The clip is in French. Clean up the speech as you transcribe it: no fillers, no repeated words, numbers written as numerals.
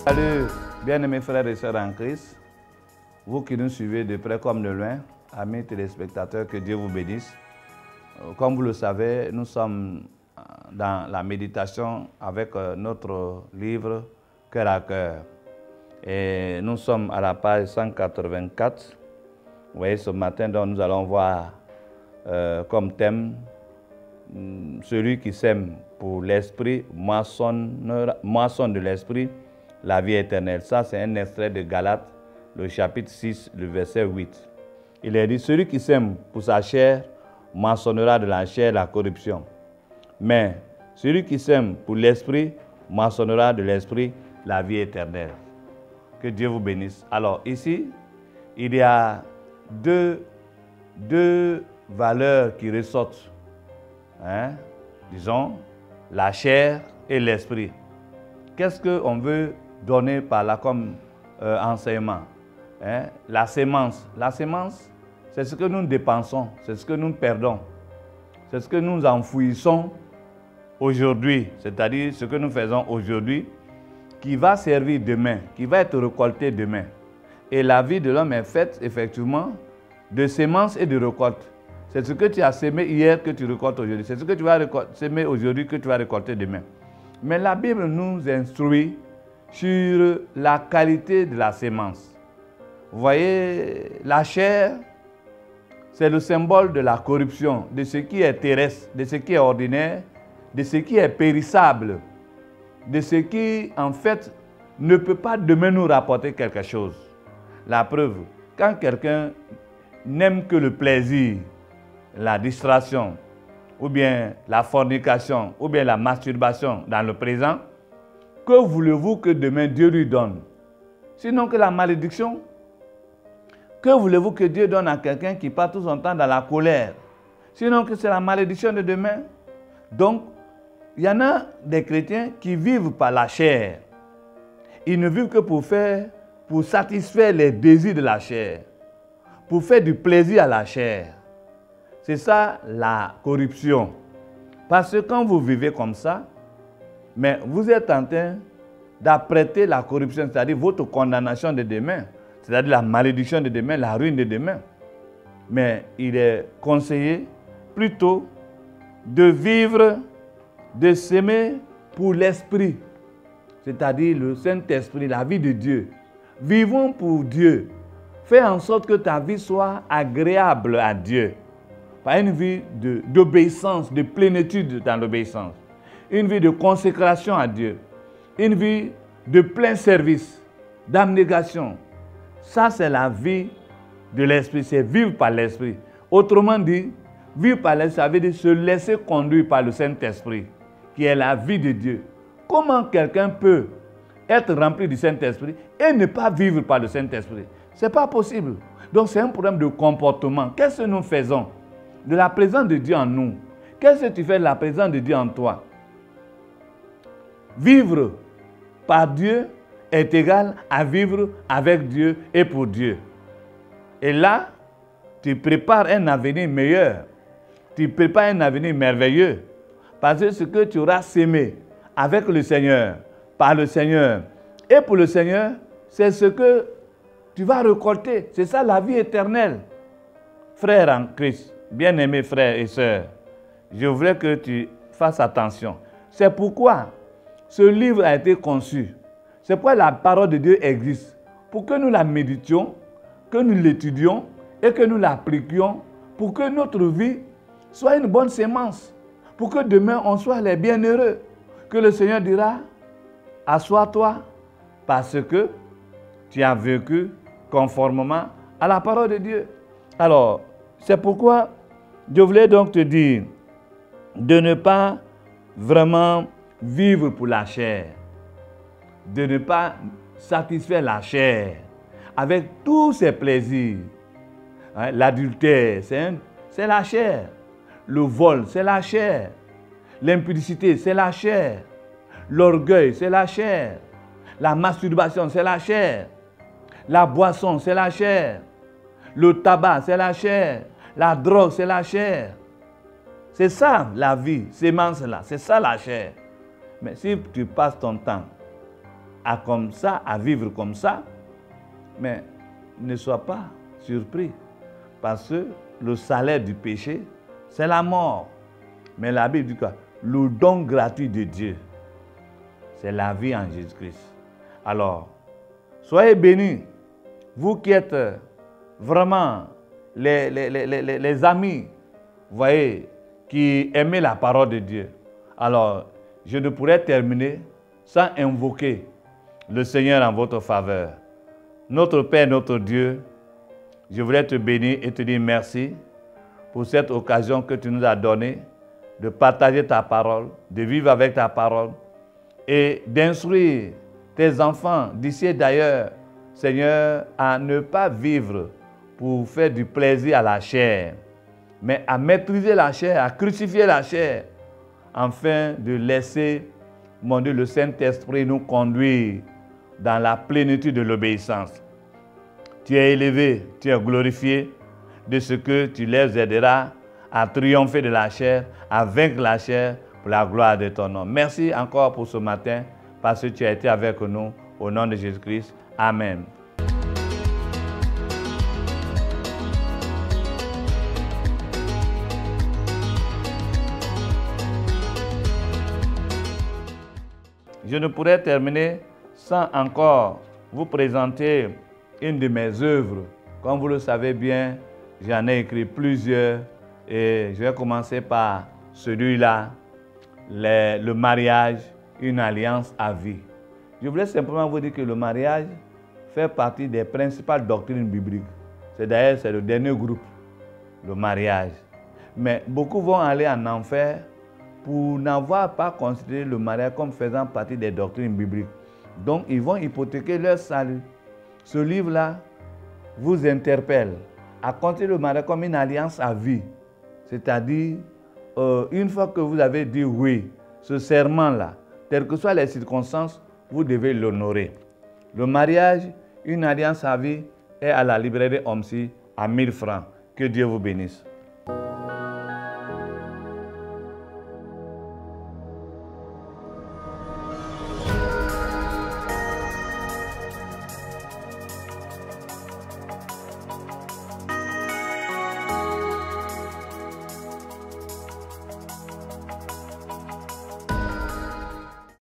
Salut, bien-aimés frères et sœurs en Christ, vous qui nous suivez de près comme de loin, amis téléspectateurs, que Dieu vous bénisse. Comme vous le savez, nous sommes dans la méditation avec notre livre Cœur à cœur. Et nous sommes à la page 184. Vous voyez, ce matin, donc, nous allons voir comme thème celui qui sème pour l'esprit, moisson de l'esprit, la vie éternelle. Ça, c'est un extrait de Galates, le chapitre 6, le verset 8. Il est dit, celui qui sème pour sa chair, moissonnera de la chair la corruption. Mais celui qui sème pour l'esprit, moissonnera de l'esprit la vie éternelle. Que Dieu vous bénisse. Alors ici, il y a deux valeurs qui ressortent. Disons, la chair et l'esprit. Qu'est-ce qu'on veut donner par là comme enseignement? La sémence. La sémence, c'est ce que nous dépensons, c'est ce que nous perdons, c'est ce que nous enfouissons aujourd'hui, c'est-à-dire ce que nous faisons aujourd'hui, qui va servir demain, qui va être récolté demain. Et la vie de l'homme est faite effectivement de sémences et de récoltes. C'est ce que tu as sémé hier que tu récoltes aujourd'hui. C'est ce que tu vas sémer aujourd'hui que tu vas récolter demain. Mais la Bible nous instruit sur la qualité de la sémence. Vous voyez, la chair, c'est le symbole de la corruption, de ce qui est terrestre, de ce qui est ordinaire, de ce qui est périssable, de ce qui, en fait, ne peut pas demain nous rapporter quelque chose. La preuve, quand quelqu'un n'aime que le plaisir, la distraction, ou bien la fornication, ou bien la masturbation dans le présent, que voulez-vous que demain Dieu lui donne? Sinon que la malédiction. Que voulez-vous que Dieu donne à quelqu'un qui passe tout son temps dans la colère? Sinon que c'est la malédiction de demain. Donc, il y en a des chrétiens qui vivent par la chair. Ils ne vivent que pour satisfaire les désirs de la chair, pour faire du plaisir à la chair. C'est ça la corruption. Parce que quand vous vivez comme ça, mais vous êtes en train d'apprêter la corruption, c'est-à-dire votre condamnation de demain, c'est-à-dire la malédiction de demain, la ruine de demain. Mais il est conseillé plutôt de vivre, de s'aimer pour l'esprit, c'est-à-dire le Saint-Esprit, la vie de Dieu. Vivons pour Dieu. Fais en sorte que ta vie soit agréable à Dieu. Par une vie d'obéissance, de plénitude dans l'obéissance. Une vie de consécration à Dieu. Une vie de plein service, d'abnégation. Ça, c'est la vie de l'esprit, c'est vivre par l'esprit. Autrement dit, vivre par l'esprit, ça veut dire se laisser conduire par le Saint-Esprit, qui est la vie de Dieu. Comment quelqu'un peut être rempli du Saint-Esprit et ne pas vivre par le Saint-Esprit? Ce n'est pas possible. Donc, c'est un problème de comportement. Qu'est-ce que nous faisons de la présence de Dieu en nous? Qu'est-ce que tu fais de la présence de Dieu en toi? Vivre par Dieu est égal à vivre avec Dieu et pour Dieu. Et là, tu prépares un avenir meilleur. Tu prépares un avenir merveilleux. Parce que ce que tu auras sémé avec le Seigneur, par le Seigneur et pour le Seigneur, c'est ce que tu vas récolter. C'est ça la vie éternelle. Frères en Christ, bien-aimés frères et sœurs, je voudrais que tu fasses attention. C'est pourquoi ce livre a été conçu. C'est pourquoi la parole de Dieu existe. Pour que nous la méditions, que nous l'étudions et que nous l'appliquions pour que notre vie soit une bonne sémence. Pour que demain on soit les bienheureux. Que le Seigneur dira, assois-toi parce que tu as vécu conformément à la parole de Dieu. Alors, c'est pourquoi je voulais donc te dire de ne pas vraiment vivre pour la chair, de ne pas satisfaire la chair avec tous ses plaisirs. L'adultère, c'est la chair. Le vol, c'est la chair. L'impudicité, c'est la chair. L'orgueil, c'est la chair. La masturbation, c'est la chair. La boisson, c'est la chair. Le tabac, c'est la chair. La drogue, c'est la chair. C'est ça la vie, sémence là, c'est ça la chair. Mais si tu passes ton temps à vivre comme ça, mais ne sois pas surpris. Parce que le salaire du péché, c'est la mort. Mais la Bible dit quoi? Le don gratuit de Dieu, c'est la vie en Jésus-Christ. Alors, soyez bénis, vous qui êtes vraiment les amis, vous voyez, qui aimez la parole de Dieu. Alors, je ne pourrais terminer sans invoquer le Seigneur en votre faveur. Notre Père, notre Dieu, je voudrais te bénir et te dire merci pour cette occasion que tu nous as donnée de partager ta parole, de vivre avec ta parole et d'instruire tes enfants d'ici et d'ailleurs, Seigneur, à ne pas vivre pour faire du plaisir à la chair, mais à maîtriser la chair, à crucifier la chair, afin de laisser, mon Dieu, le Saint-Esprit nous conduire dans la plénitude de l'obéissance. Tu es élevé, tu es glorifié de ce que tu les aideras à triompher de la chair, à vaincre la chair pour la gloire de ton nom. Merci encore pour ce matin, parce que tu as été avec nous. Au nom de Jésus-Christ. Amen. Je ne pourrais terminer sans encore vous présenter une de mes œuvres. Comme vous le savez bien, j'en ai écrit plusieurs et je vais commencer par celui-là, le mariage, une alliance à vie. Je voulais simplement vous dire que le mariage fait partie des principales doctrines bibliques. C'est d'ailleurs le dernier groupe, le mariage. Mais beaucoup vont aller en enfer pour n'avoir pas considéré le mariage comme faisant partie des doctrines bibliques. Donc, ils vont hypothéquer leur salut. Ce livre-là vous interpelle à considérer le mariage comme une alliance à vie. C'est-à-dire, une fois que vous avez dit oui, ce serment-là, quelles que soient les circonstances, vous devez l'honorer. Le mariage, une alliance à vie, est à la librairie OMSI à 1000 francs. Que Dieu vous bénisse.